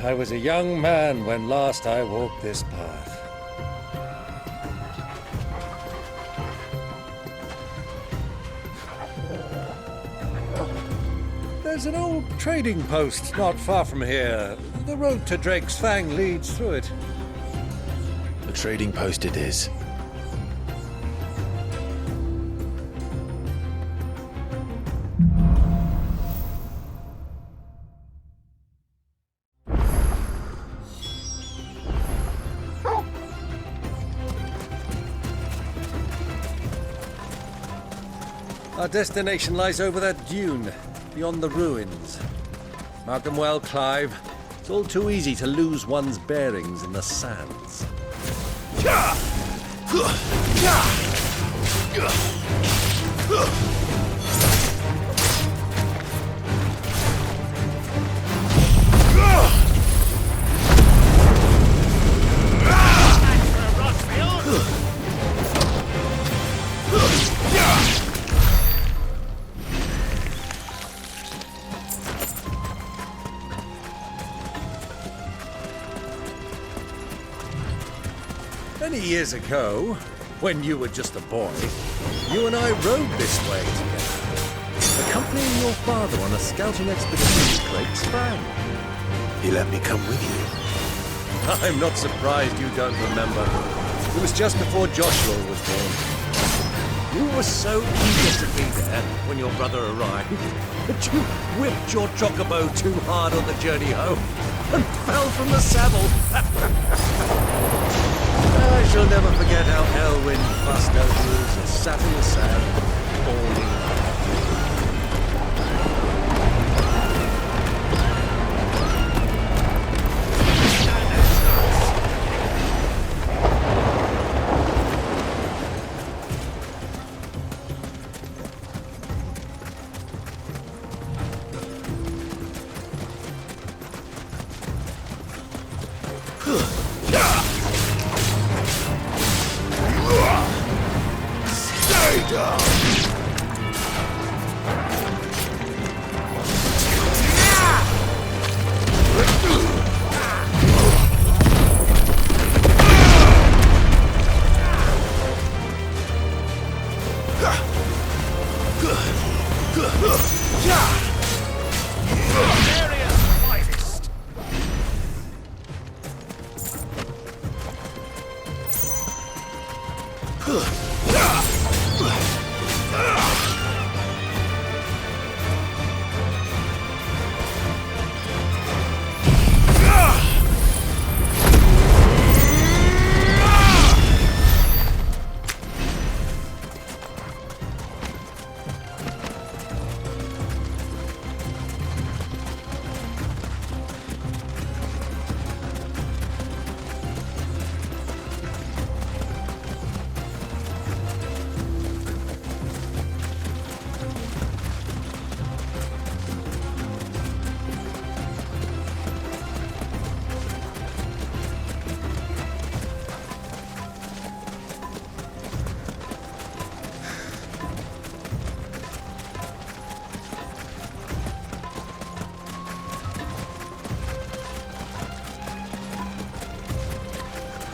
I was a young man when last I walked this path. There's an old trading post not far from here. The road to Drake's Fang leads through it. A trading post it is. Our destination lies over that dune, beyond the ruins. Mark them well, Clive. It's all too easy to lose one's bearings in the sands. Many years ago, when you were just a boy, you and I rode this way together, accompanying your father on a scouting expedition to Drake's Fang. He let me come with you. I'm not surprised you don't remember. It was just before Joshua was born. You were so eager to be there when your brother arrived that you whipped your chocobo too hard on the journey home and fell from the saddle. I shall never forget how Elwyn fussed over us and sat in the sand, bawling.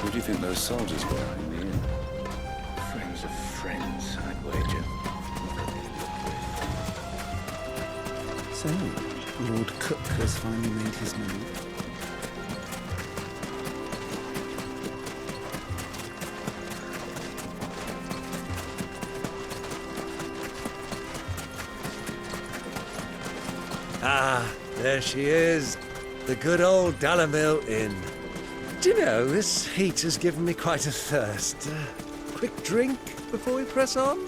Who do you think those soldiers were in the inn? Friends of friends, I'd wager. So, Lord Cook has finally made his move. Ah, there she is. The good old Dalamil Inn. Do you know, this heat has given me quite a thirst. Quick drink before we press on?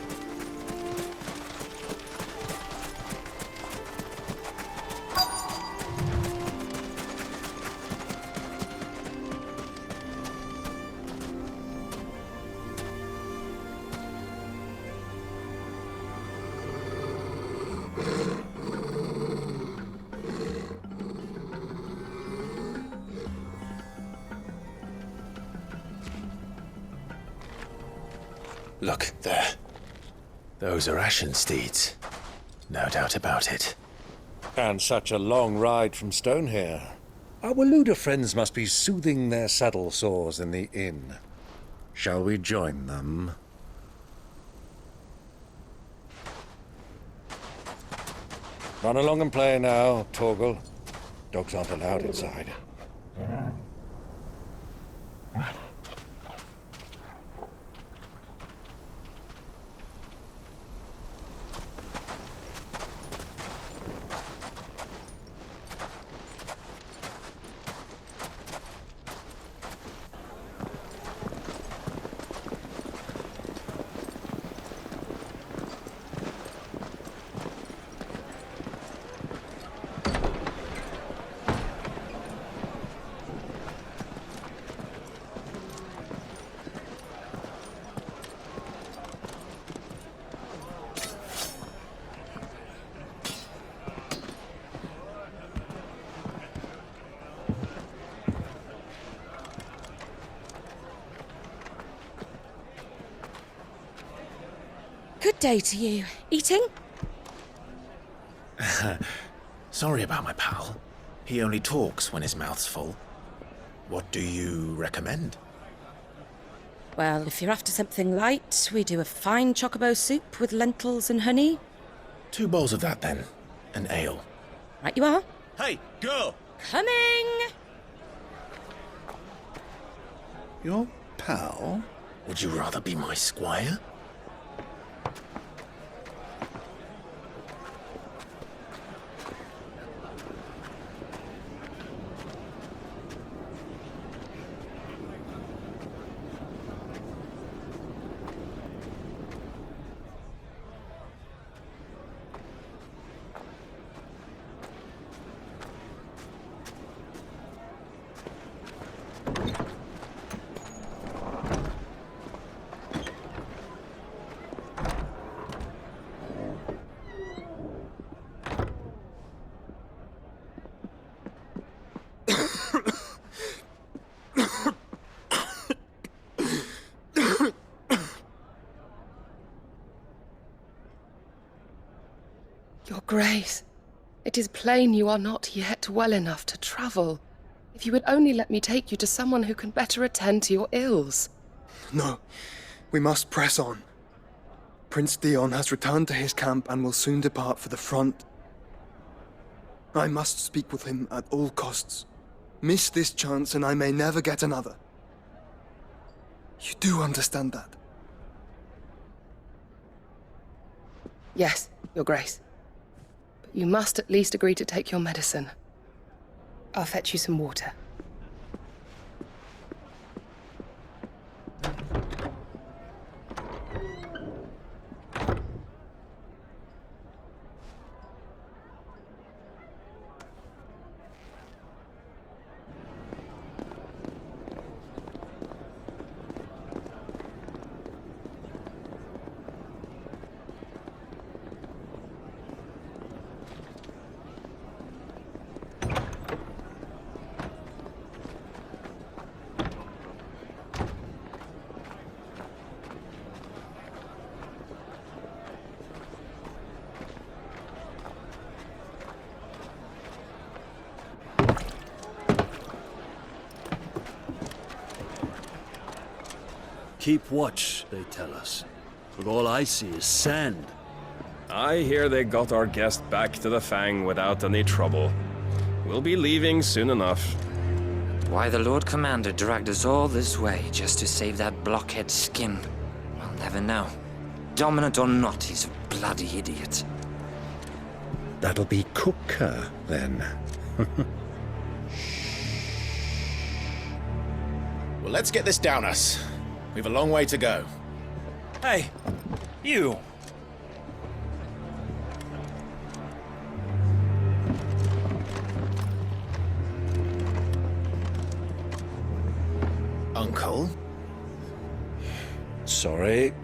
Look, there. Those are ashen steeds. No doubt about it. And such a long ride from Stonehere. Our Luda friends must be soothing their saddle sores in the inn. Shall we join them? Run along and play now, Torgal. Dogs aren't allowed inside. Good day to you. Eating? Sorry about my pal. He only talks when his mouth's full. What do you recommend? Well, if you're after something light, we do a fine chocobo soup with lentils and honey. 2 bowls of that, then. An ale. Right you are. Hey, go! Coming! Your pal? Would you rather be my squire? Your Grace, it is plain you are not yet well enough to travel. If you would only let me take you to someone who can better attend to your ills. No, we must press on. Prince Dion has returned to his camp and will soon depart for the front. I must speak with him at all costs. Miss this chance and I may never get another. You do understand that? Yes, Your Grace. But you must at least agree to take your medicine. I'll fetch you some water. Keep watch, they tell us. But all I see is sand. I hear they got our guest back to the Fang without any trouble. We'll be leaving soon enough. Why the Lord Commander dragged us all this way just to save that blockhead's skin, we'll never know. Dominant or not, he's a bloody idiot. That'll be Cooker, then. Well, let's get this down us. We've a long way to go. Hey, you! Uncle? Sorry.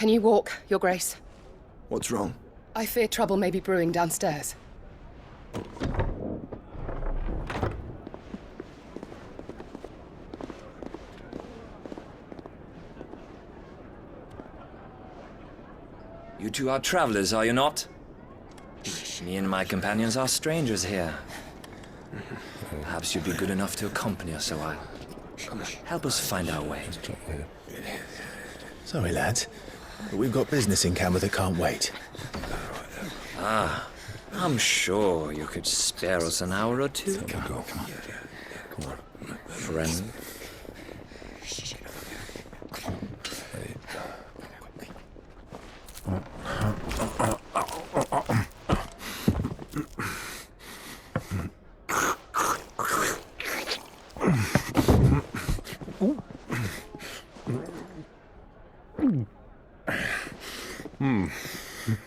Can you walk, Your Grace? What's wrong? I fear trouble may be brewing downstairs. You two are travelers, are you not? Me and my companions are strangers here. Perhaps you'd be good enough to accompany us a while. Help us find our way. Sorry, lads, but we've got business in camera that can't wait. I'm sure you could spare us an hour or two. Come on. Friend.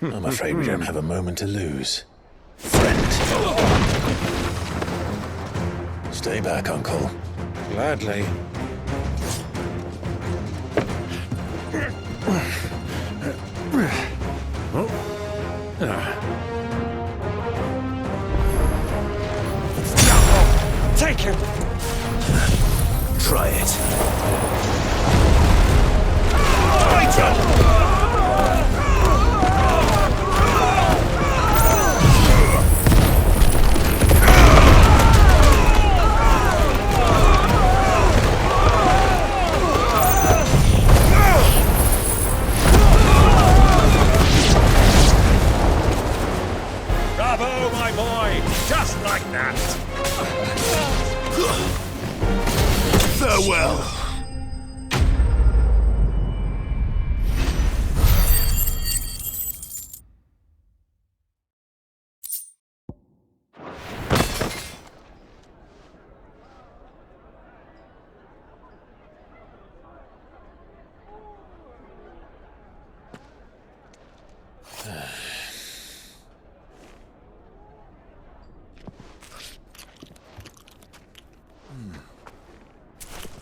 I'm afraid we don't have a moment to lose. Friend. Stay back, Uncle. Gladly. Take him! Try it. Bravo, my boy! Just like that! Farewell.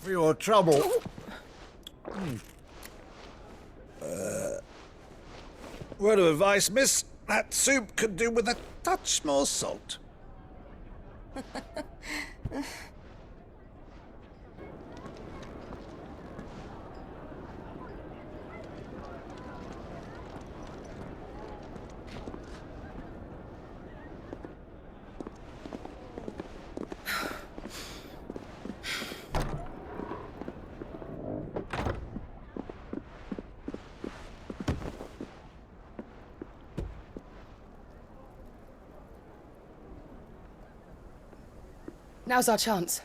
For your trouble. Word of advice, miss. That soup could do with a touch more salt. Now's our chance.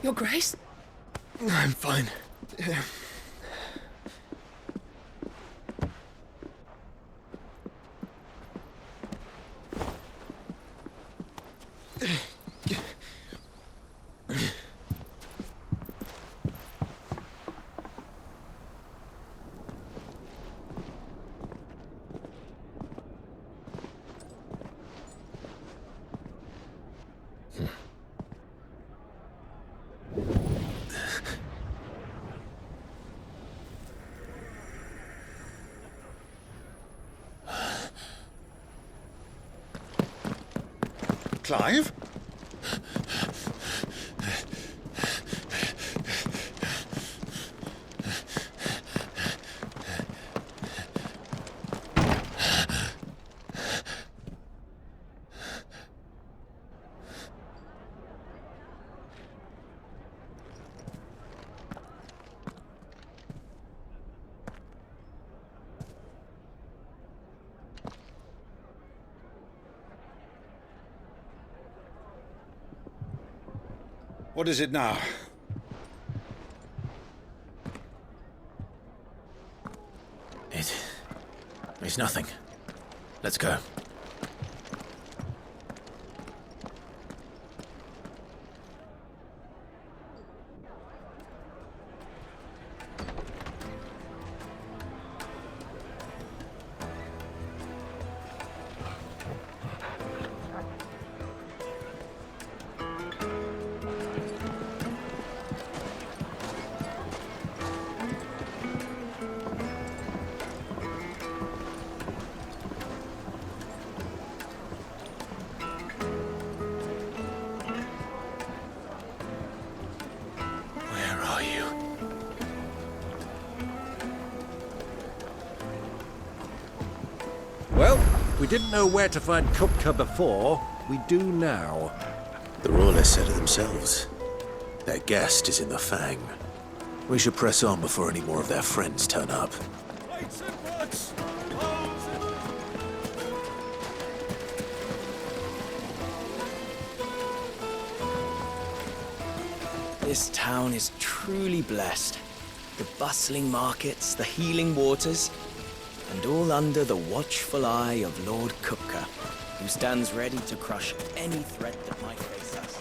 Your Grace? I'm fine. Clive? What is it now? It's nothing. Let's go. We didn't know where to find Kupka before. We do now. The Royalists said it themselves. Their guest is in the Fang. We should press on before any more of their friends turn up. This town is truly blessed. The bustling markets, the healing waters, and all under the watchful eye of Lord Kupka, who stands ready to crush any threat that might face us.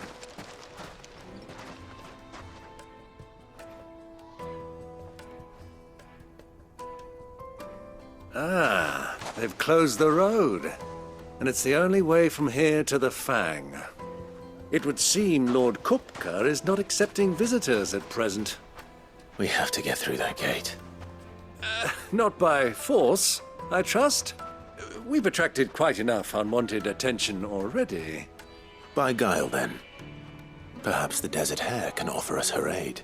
Ah, they've closed the road. And it's the only way from here to the Fang. It would seem Lord Kupka is not accepting visitors at present. We have to get through that gate. Not by force, I trust. We've attracted quite enough unwanted attention already. By guile, then. Perhaps the Desert Hare can offer us her aid.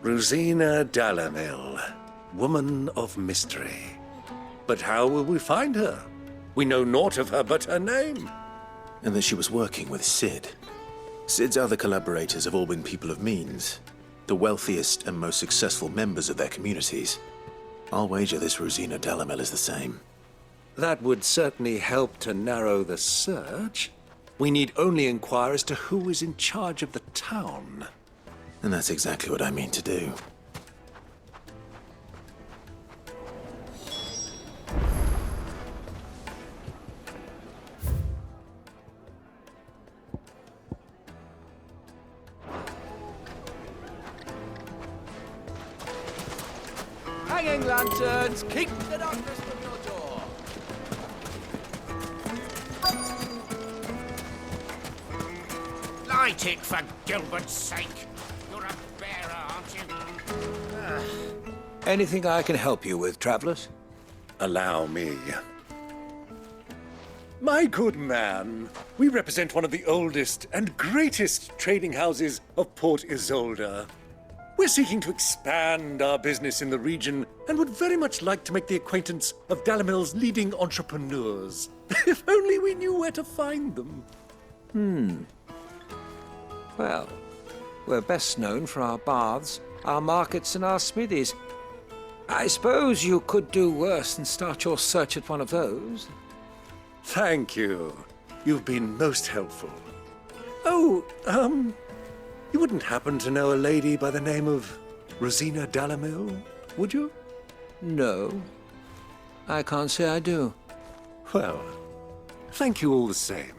Rosina Dalamil, woman of mystery. But how will we find her? We know naught of her but her name. And that she was working with Sid. Sid's other collaborators have all been people of means, the wealthiest and most successful members of their communities. I'll wager this Rosina Dalamil is the same. That would certainly help to narrow the search. We need only inquire as to who is in charge of the town. And that's exactly what I mean to do. Hanging lanterns, keep the darkness from your door. Light it, for Gilbert's sake. You're a bearer, aren't you? Anything I can help you with, travelers? Allow me. My good man, we represent one of the oldest and greatest trading houses of Port Isolde. We're seeking to expand our business in the region and would very much like to make the acquaintance of Dalamil's leading entrepreneurs. If only we knew where to find them. Well, we're best known for our baths, our markets, and our smithies. I suppose you could do worse than start your search at one of those. Thank you. You've been most helpful. Oh, you wouldn't happen to know a lady by the name of Rosina Dalamil, would you? No, I can't say I do. Well, thank you all the same.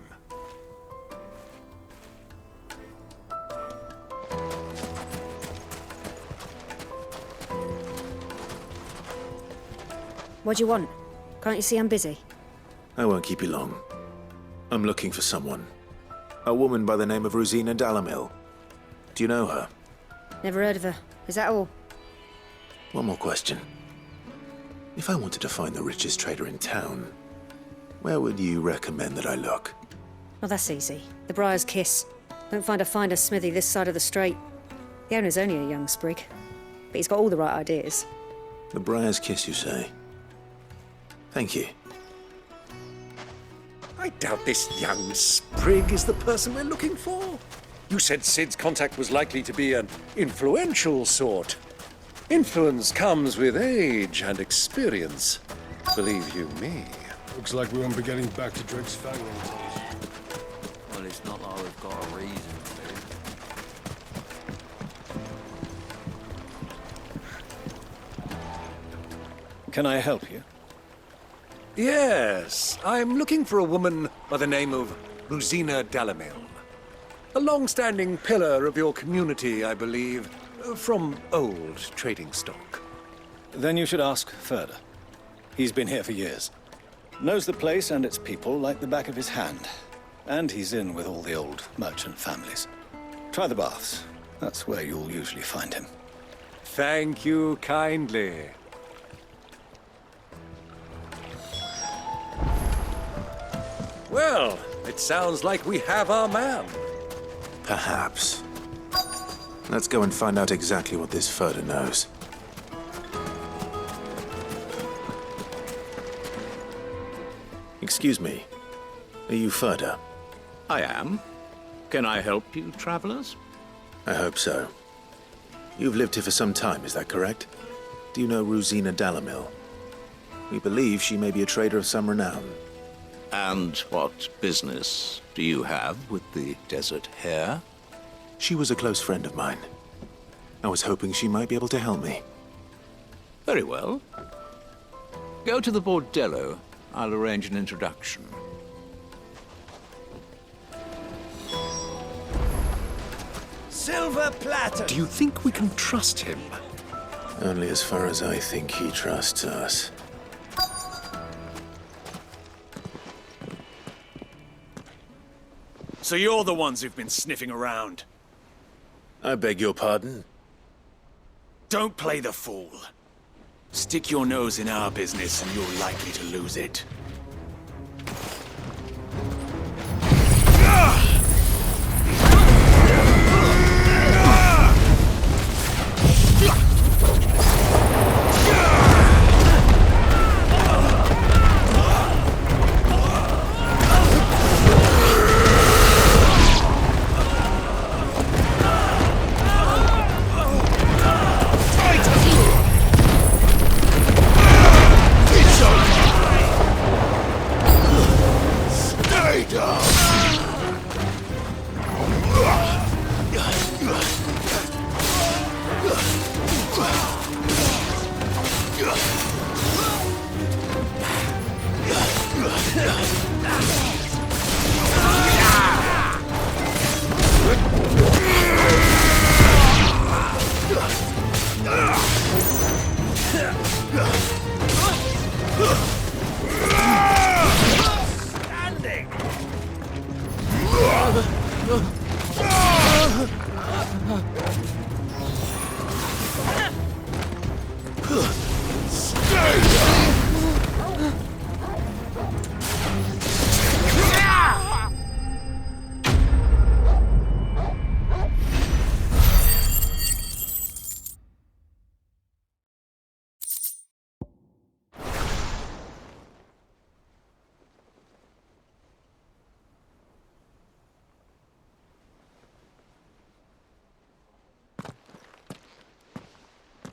What do you want? Can't you see I'm busy? I won't keep you long. I'm looking for someone. A woman by the name of Rosina Dalamil. Do you know her? Never heard of her. Is that all? One more question. If I wanted to find the richest trader in town, where would you recommend that I look? Oh, that's easy. The Briar's Kiss. Don't find a finer smithy this side of the strait. The owner's only a young sprig, but he's got all the right ideas. The Briar's Kiss, you say? Thank you. I doubt this young sprig is the person we're looking for. You said Sid's contact was likely to be an influential sort. Influence comes with age and experience. Believe you me. Looks like we won't be getting back to Drake's family. Well, it's not like we've got a reason to. Can I help you? Yes, I'm looking for a woman by the name of Rosina Dalamil. A long-standing pillar of your community, I believe, from old trading stock. Then you should ask further. He's been here for years. Knows the place and its people like the back of his hand. And he's in with all the old merchant families. Try the baths. That's where you'll usually find him. Thank you kindly. Well, it sounds like we have our man. Perhaps. Let's go and find out exactly what this Furder knows. Excuse me. Are you Ferda? I am. Can I help you, travelers? I hope so. You've lived here for some time, is that correct? Do you know Rosina Dalamil? We believe she may be a trader of some renown. And what business do you have with the desert hare? She was a close friend of mine. I was hoping she might be able to help me. Very well. Go to the bordello. I'll arrange an introduction. Silver platter! Do you think we can trust him? Only as far as I think he trusts us. So you're the ones who've been sniffing around. I beg your pardon? Don't play the fool. Stick your nose in our business and you're likely to lose it.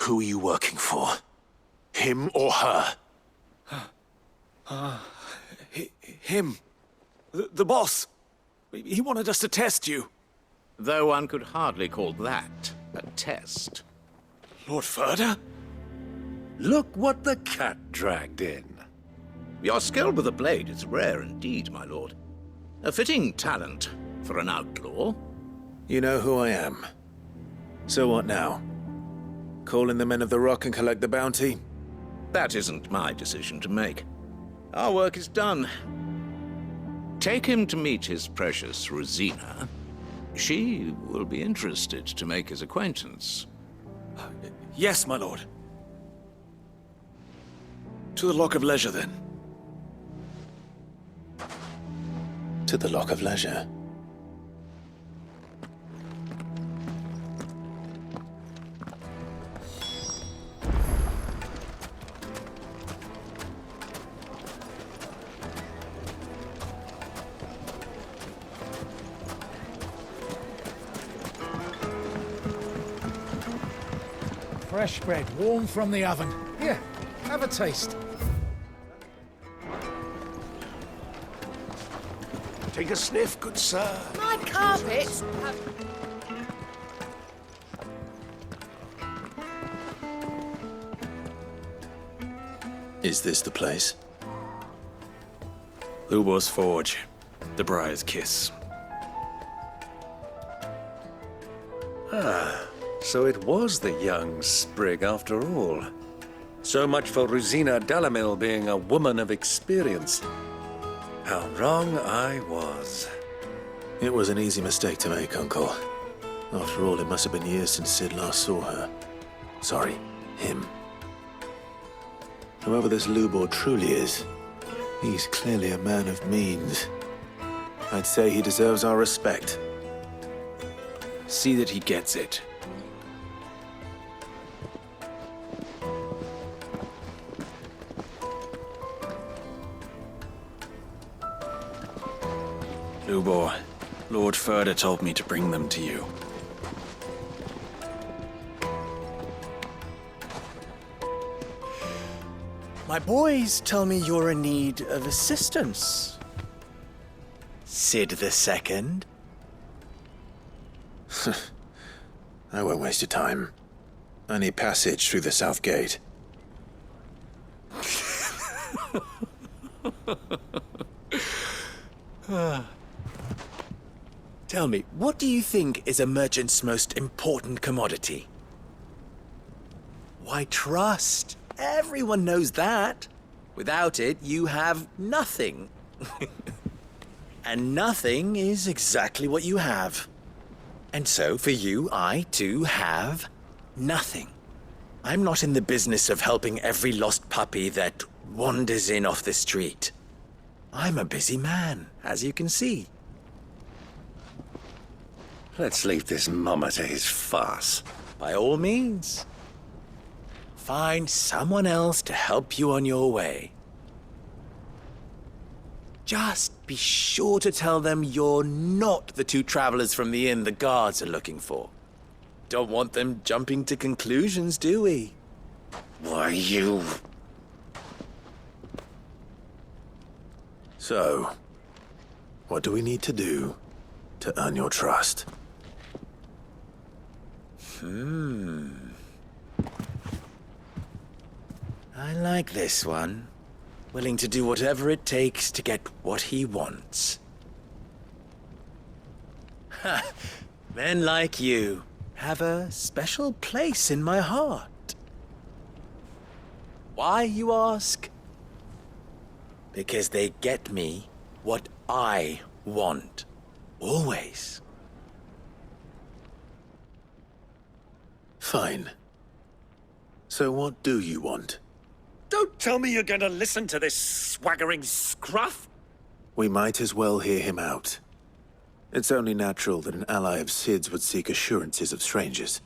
Who are you working for? Him or her? Him. The boss. He wanted us to test you. Though one could hardly call that a test. Lord Ferda? Look what the cat dragged in. Your skill with the blade is rare indeed, my lord. A fitting talent for an outlaw. You know who I am. So what now? Call in the men of the Rock and collect the bounty? That isn't my decision to make. Our work is done. Take him to meet his precious Rosina. She will be interested to make his acquaintance. Yes, my lord. To the Lock of Leisure, then. To the Lock of Leisure. Fresh bread, warm from the oven. Here, have a taste. Take a sniff, good sir. My carpets! Is this the place? Lubor's Forge. The Briar's Kiss. So it was the young sprig after all. So much for Rosina Dalamil being a woman of experience. How wrong I was. It was an easy mistake to make, Uncle. After all, it must have been years since Sid last saw her. Sorry, him. Whoever this Lubor truly is, he's clearly a man of means. I'd say he deserves our respect. See that he gets it. Lubor, Lord Ferda told me to bring them to you. My boys tell me you're in need of assistance. Sid the Second? I won't waste your time. I need passage through the south gate. Tell me, what do you think is a merchant's most important commodity? Why, trust. Everyone knows that. Without it, you have nothing. And nothing is exactly what you have. And so, for you, I, too, have nothing. I'm not in the business of helping every lost puppy that wanders in off the street. I'm a busy man, as you can see. Let's leave this mummer to his farce. By all means. Find someone else to help you on your way. Just be sure to tell them you're not the two travelers from the inn the guards are looking for. Don't want them jumping to conclusions, do we? Why, you... So, what do we need to do to earn your trust? I like this one. Willing to do whatever it takes to get what he wants. Ha! Men like you have a special place in my heart. Why, you ask? Because they get me what I want. Always. Fine. So what do you want? Don't tell me you're going to listen to this swaggering scruff! We might as well hear him out. It's only natural that an ally of Sid's would seek assurances of strangers.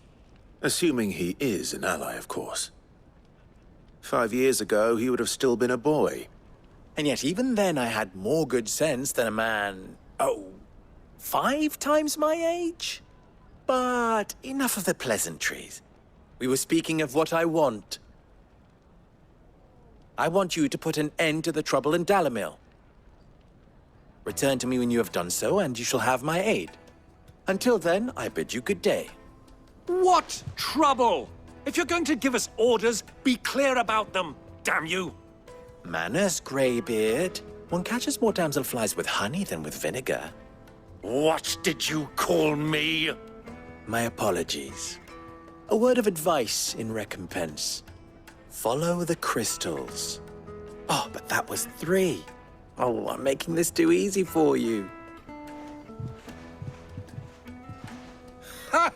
Assuming he is an ally, of course. 5 years ago, he would have still been a boy. And yet even then I had more good sense than a man, 5 times my age? But enough of the pleasantries. We were speaking of what I want. I want you to put an end to the trouble in Dalamil. Return to me when you have done so, and you shall have my aid. Until then, I bid you good day. What trouble? If you're going to give us orders, be clear about them, damn you! Manners, Greybeard. One catches more damselflies with honey than with vinegar. What did you call me? My apologies. A word of advice in recompense. Follow the crystals. Oh, but that was 3. Oh, I'm making this too easy for you. Ha!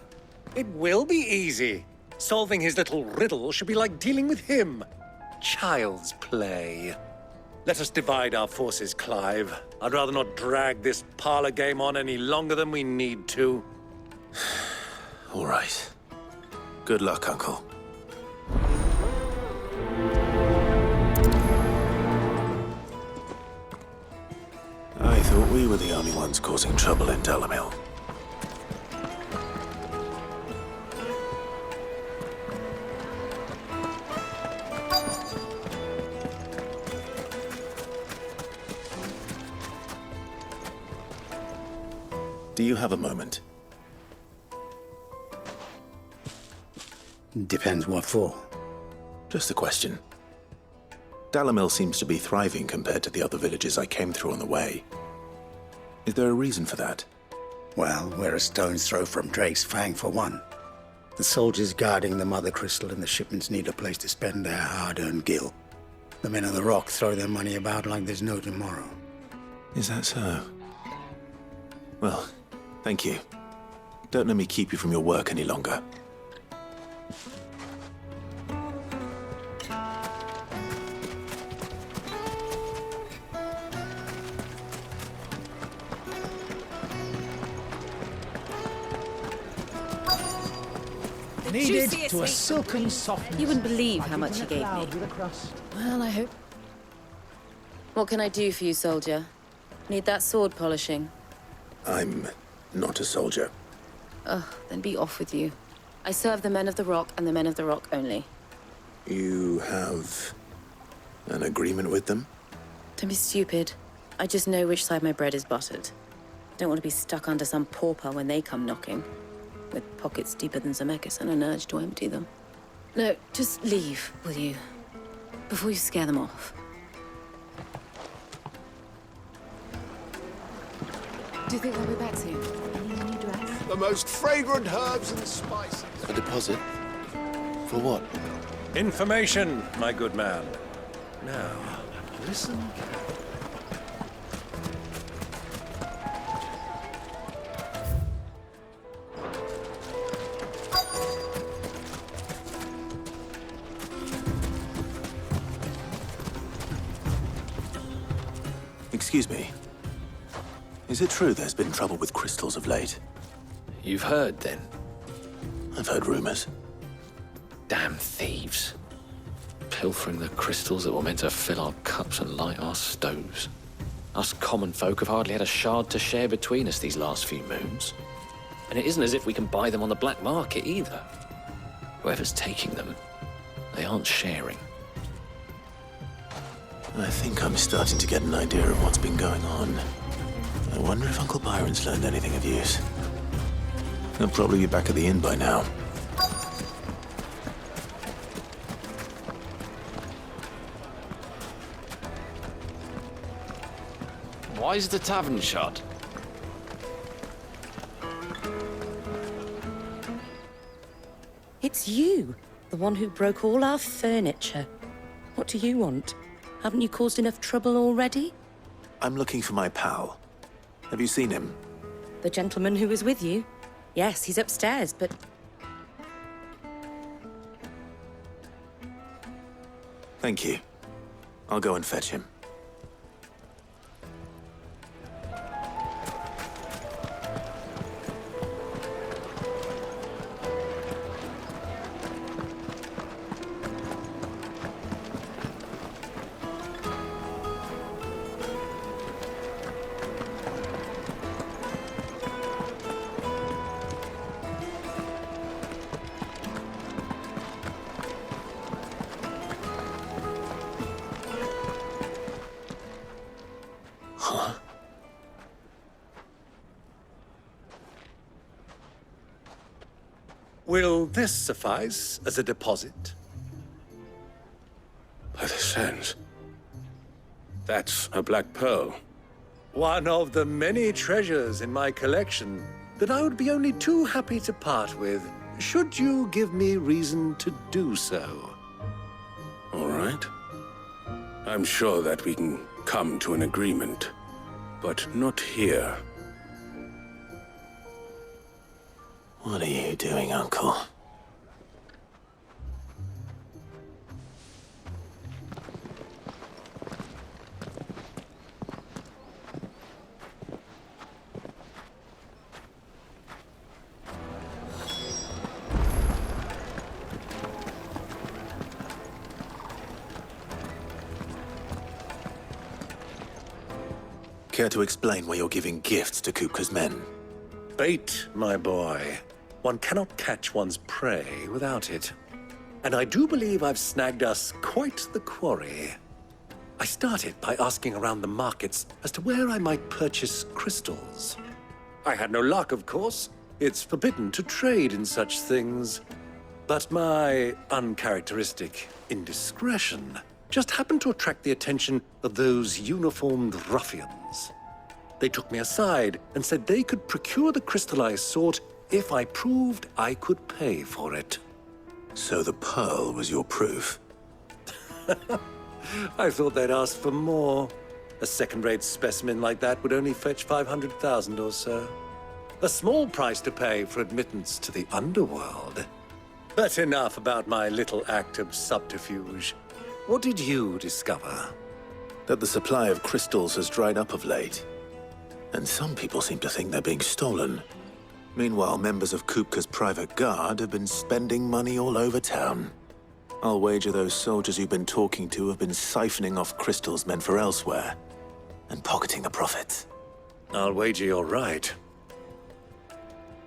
It will be easy. Solving his little riddle should be like dealing with him. Child's play. Let us divide our forces, Clive. I'd rather not drag this parlor game on any longer than we need to. All right. Good luck, Uncle. I thought we were the only ones causing trouble in Dalamil. Do you have a moment? Depends what for. Just a question. Dalamil seems to be thriving compared to the other villages I came through on the way. Is there a reason for that? Well, we're a stone's throw from Drake's Fang, for one. The soldiers guarding the Mother Crystal and the shipments need a place to spend their hard-earned gil. The men of the Rock throw their money about like there's no tomorrow. Is that so? Well, thank you. Don't let me keep you from your work any longer. Needed to a silken softness. You wouldn't believe how much he gave me. Well, I hope. What can I do for you, soldier? Need that sword polishing? I'm not a soldier. Ugh, then be off with you. I serve the men of the Rock and the men of the Rock only. You have an agreement with them? Don't be stupid. I just know which side my bread is buttered. Don't want to be stuck under some pauper when they come knocking, with pockets deeper than Zemeckis and an urge to empty them. No, just leave, will you? Before you scare them off. Do you think they'll be back soon? Any new dress? The most fragrant herbs and spices. A deposit? For what? Information, my good man. Now, listen. Excuse me. Is it true there's been trouble with crystals of late? You've heard, then? I've heard rumors. Damn thieves. Pilfering the crystals that were meant to fill our cups and light our stoves. Us common folk have hardly had a shard to share between us these last few moons. And it isn't as if we can buy them on the black market, either. Whoever's taking them, they aren't sharing. I think I'm starting to get an idea of what's been going on. I wonder if Uncle Byron's learned anything of use. He'll probably be back at the inn by now. Why is the tavern shut? It's you, the one who broke all our furniture. What do you want? Haven't you caused enough trouble already? I'm looking for my pal. Have you seen him? The gentleman who was with you? Yes, he's upstairs, but... Thank you. I'll go and fetch him. Will this suffice as a deposit? By the sands. That's a black pearl. One of the many treasures in my collection that I would be only too happy to part with, should you give me reason to do so. All right. I'm sure that we can come to an agreement, but not here. What are you doing, Uncle? Care to explain why you're giving gifts to Kupka's men? Bait, my boy. One cannot catch one's prey without it. And I do believe I've snagged us quite the quarry. I started by asking around the markets as to where I might purchase crystals. I had no luck, of course. It's forbidden to trade in such things. But my uncharacteristic indiscretion just happened to attract the attention of those uniformed ruffians. They took me aside and said they could procure the crystal I sought if I proved I could pay for it. So the pearl was your proof? I thought they'd ask for more. A second-rate specimen like that would only fetch 500,000 or so. A small price to pay for admittance to the underworld. But enough about my little act of subterfuge. What did you discover? That the supply of crystals has dried up of late. And some people seem to think they're being stolen. Meanwhile, members of Kupka's private guard have been spending money all over town. I'll wager those soldiers you've been talking to have been siphoning off crystals meant for elsewhere, and pocketing the profits. I'll wager you're right.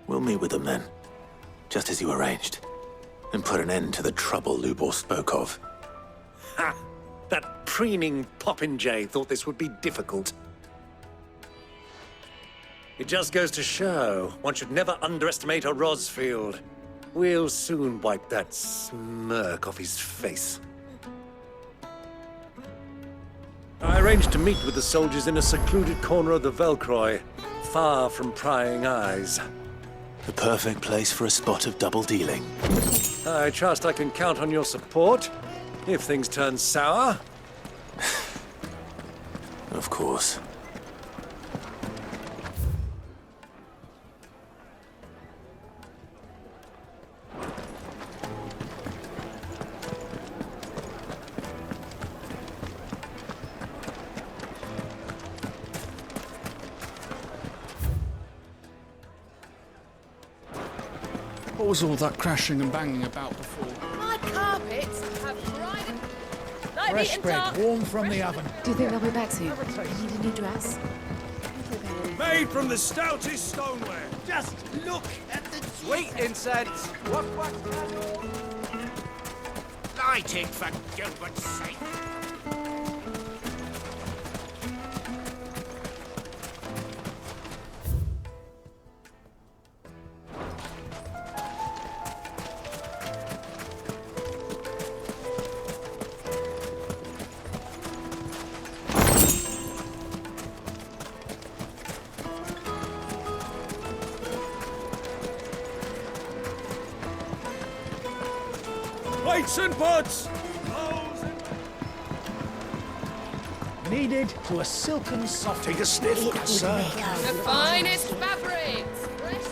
We'll meet with them then, just as you arranged, and put an end to the trouble Lubor spoke of. Ha! That preening popinjay thought this would be difficult. It just goes to show one should never underestimate a Rosfield. We'll soon wipe that smirk off his face. I arranged to meet with the soldiers in a secluded corner of the Velcroy, far from prying eyes. The perfect place for a spot of double dealing. I trust I can count on your support, if things turn sour. Of course. What was all that crashing and banging about before? My carpets have dried. Fresh bread, warm from the oven. Do you think they'll be back soon? You need a new dress? Made from the stoutest stoneware. Just look at the Sweet incense! What light it, for Gilbert's sake. Plates and pots! Kneaded to a silken soft. Take a sniff, sir. The finest fabrics. Fresh.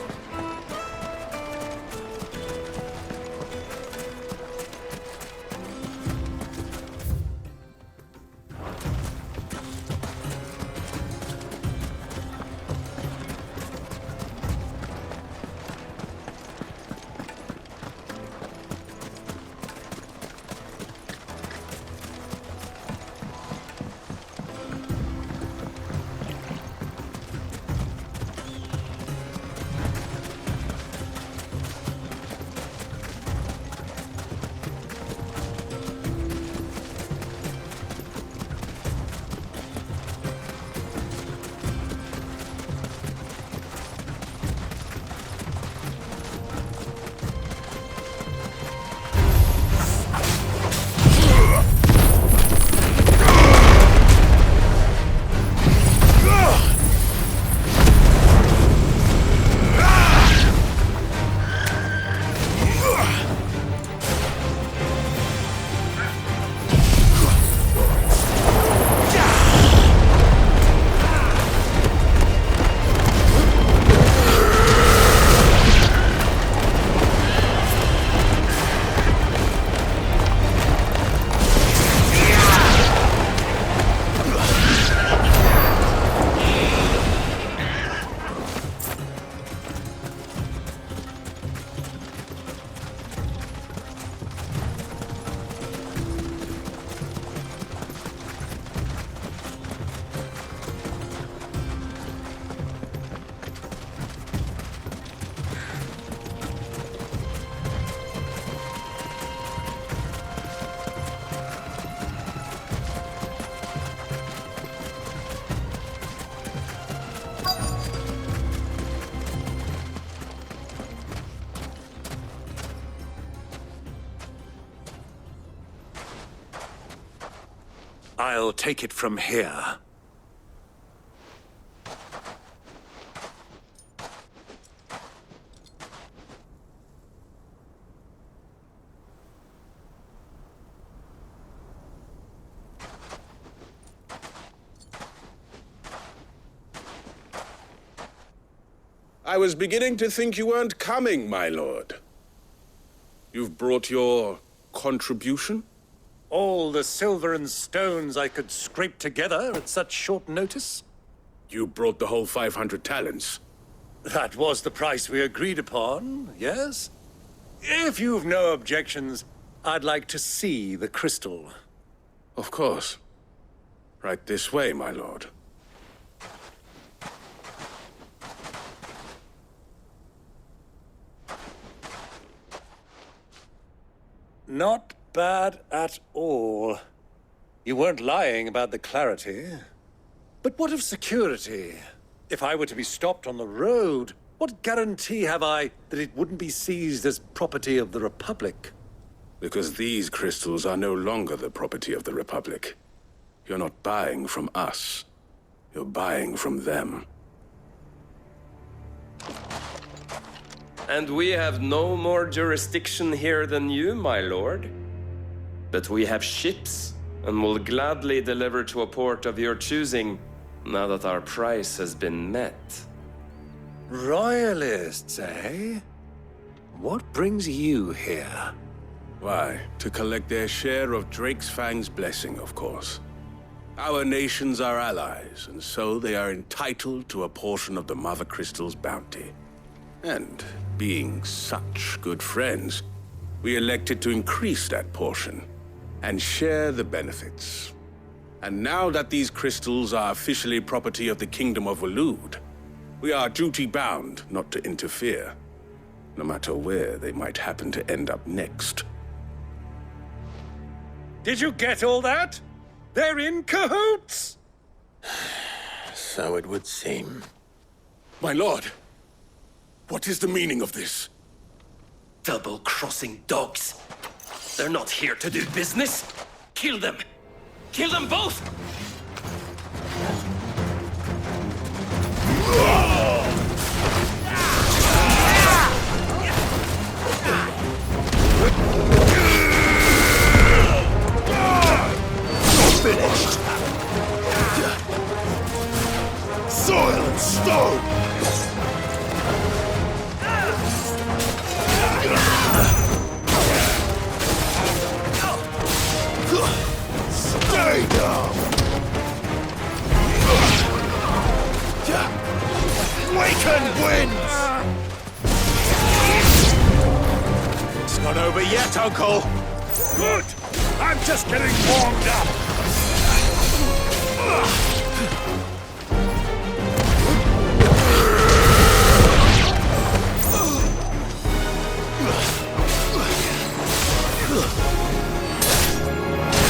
I'll take it from here. I was beginning to think you weren't coming, my lord. You've brought your contribution? All the silver and stones I could scrape together at such short notice? You brought the whole 500 talents. That was the price we agreed upon, yes? If you've no objections, I'd like to see the crystal. Of course. Right this way, my lord. Not bad at all. You weren't lying about the clarity. But what of security? If I were to be stopped on the road, what guarantee have I that it wouldn't be seized as property of the Republic? Because these crystals are no longer the property of the Republic. You're not buying from us. You're buying from them. And we have no more jurisdiction here than you, my lord. But we have ships, and will gladly deliver to a port of your choosing, now that our price has been met. Royalists, eh? What brings you here? Why, to collect their share of Drake's Fang's blessing, of course. Our nations are allies, and so they are entitled to a portion of the Mother Crystal's bounty. And being such good friends, we elected to increase that portion and share the benefits. And now that these crystals are officially property of the Kingdom of Waloed, we are duty-bound not to interfere, no matter where they might happen to end up next. Did you get all that? They're in cahoots! So it would seem. My lord, what is the meaning of this? Double-crossing dogs. They're not here to do business. Kill them! Kill them both! You're finished! Soil and stone! Stay down! Waken winds! It's not over yet, Uncle! Good! I'm just getting warmed up!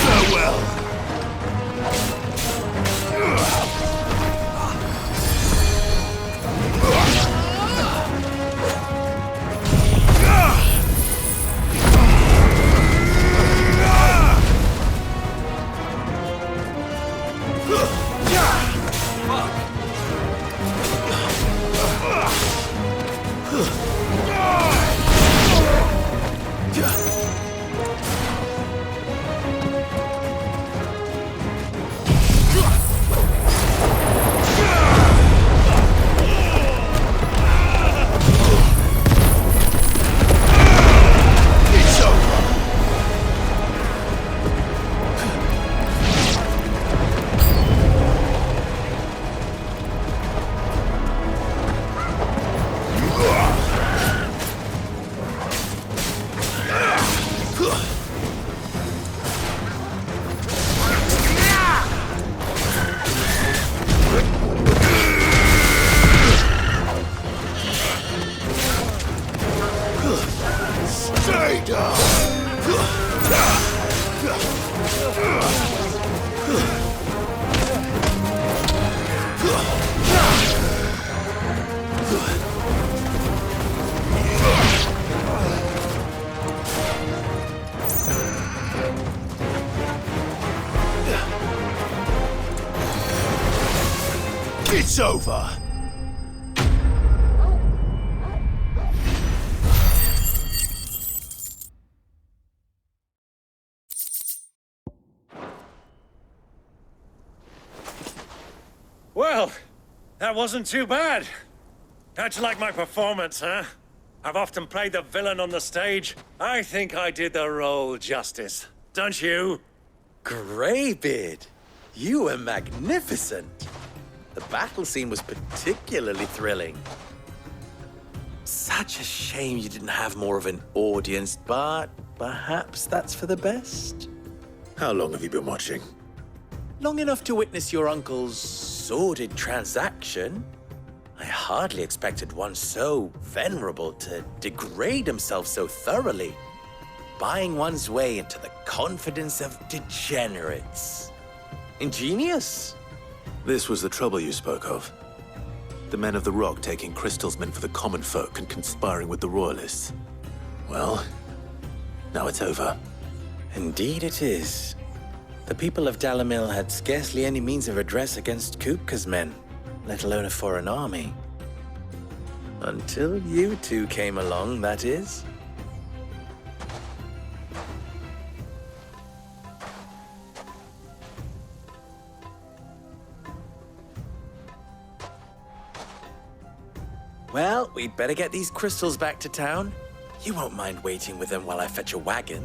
Farewell! Stay down! It's over! Well, that wasn't too bad. How'd you like my performance, huh? I've often played the villain on the stage. I think I did the role justice. Don't you? Greybeard, you were magnificent. The battle scene was particularly thrilling. Such a shame you didn't have more of an audience, but perhaps that's for the best. How long have you been watching? Long enough to witness your uncle's sordid transaction. I hardly expected one so venerable to degrade himself so thoroughly. buying one's way into the confidence of degenerates. Ingenious. This was the trouble you spoke of. The men of the Rock taking Crystal's men for the common folk and conspiring with the Royalists. Well, now it's over. Indeed it is. The people of Dalamil had scarcely any means of redress against Kupka's men, let alone a foreign army. Until you two came along, that is. Well, we'd better get these crystals back to town. You won't mind waiting with them while I fetch a wagon.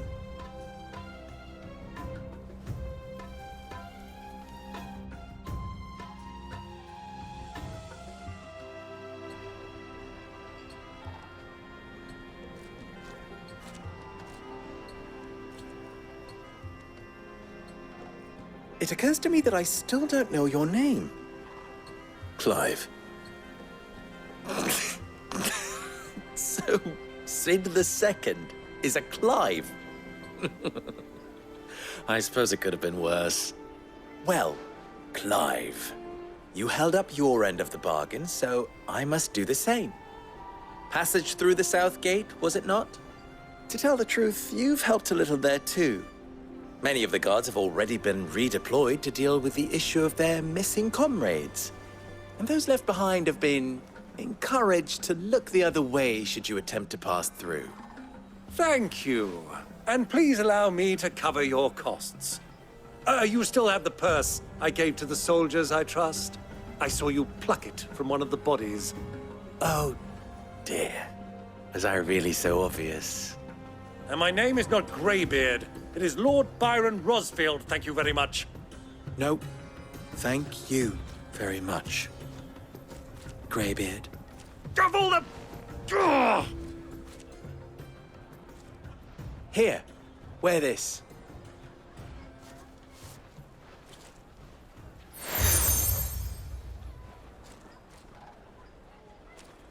It occurs to me that I still don't know your name. Clive. So, Sid the Second is a Clive. I suppose it could have been worse. Well, Clive, you held up your end of the bargain, so I must do the same. Passage through the South Gate, was it not? To tell the truth, you've helped a little there too. Many of the guards have already been redeployed to deal with the issue of their missing comrades. And those left behind have been encouraged to look the other way should you attempt to pass through. Thank you. And please allow me to cover your costs. You still have the purse I gave to the soldiers, I trust? I saw you pluck it from one of the bodies. Oh, dear. Was I really so obvious? And my name is not Greybeard. It is Lord Byron Rosfield, thank you very much. No, thank you very much, Greybeard. Double the... Ugh! Here, wear this.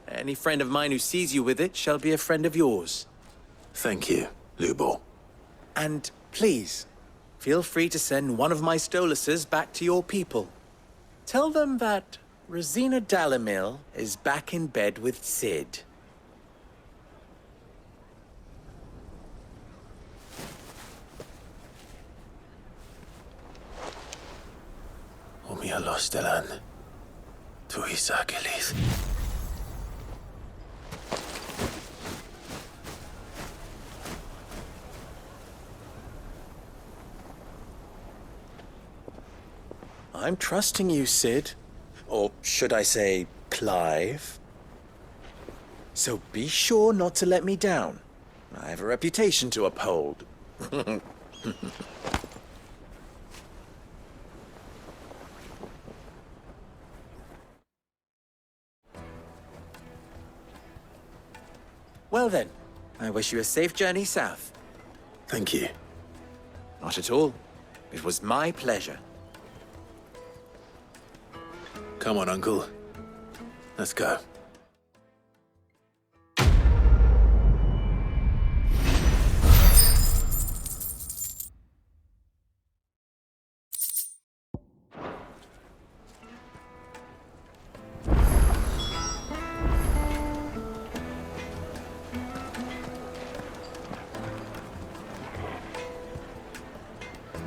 Any friend of mine who sees you with it shall be a friend of yours. Thank you, Lubor. And please, feel free to send one of my Stoluses back to your people. Tell them that Rosina Dalamil is back in bed with Sid. Omia Lostelan. Tuis Achilles. I'm trusting you, Sid. Or should I say, Clive? So be sure not to let me down. I have a reputation to uphold. Well then, I wish you a safe journey south. Thank you. Not at all. It was my pleasure. Come on, Uncle. Let's go.